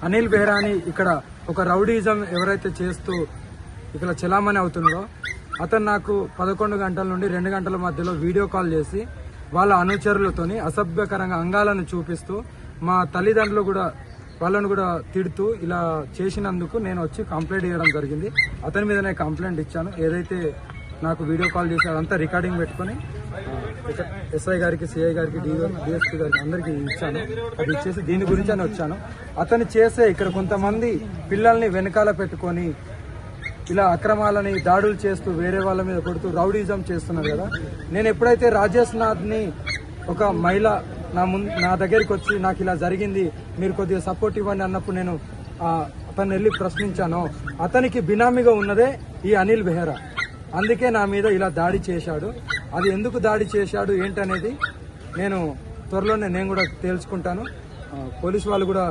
అనిల్ బెహ్రాని ఇక్కడ ఒక రౌడీజం ఎవరైతే చేస్తూ ఇక్కడ చలామణి అవుతున్నాడో అతను నాకు 11 గంటల నుండి 2 గంటల మధ్యలో వీడియో కాల్ చేసి వాళ్ళ అనుచరులతోని అసభ్యకరంగా అంగాలను చూపిస్తూ మా తల్లిదండ్రులు కూడా వాళ్ళను కూడా తిడుతూ ఇలా చేసినందుకు నేను వచ్చి కంప్లైంట్ ఇవ్వడం జరిగింది. అతని మీద నేను కంప్లైంట్ ఇచ్చాను. ఏదైతే నాకు వీడియో కాల్ చేసి అదంతా రికార్డింగ్ పెట్టుకొని ఎస్ఐ గారికి, సిఐ గారికి, డిఎస్పీ గారికి అందరికి ఇచ్చాను. అది ఇచ్చేసి దీని గురించి అని వచ్చాను. అతను చేసే ఇక్కడ కొంతమంది పిల్లల్ని వెనకాల పెట్టుకొని ఇలా అక్రమాలని దాడులు చేస్తూ వేరే వాళ్ళ మీద కొడుతూ రౌడీజం చేస్తున్నారు కదా. నేను ఎప్పుడైతే రాజేష్ నాథ్ని ఒక మహిళ నా దగ్గరికి వచ్చి నాకు ఇలా జరిగింది, మీరు కొద్దిగా సపోర్ట్ ఇవ్వండి అన్నప్పుడు నేను అతన్ని వెళ్ళి ప్రశ్నించాను. అతనికి బినామీగా ఉన్నదే ఈ అనిల్ బెహ్రా. అందుకే నా మీద ఇలా దాడి చేశాడు. అది ఎందుకు దాడి చేశాడు ఏంటనేది నేను త్వరలోనే కూడా తేల్చుకుంటాను. పోలీసు వాళ్ళు కూడా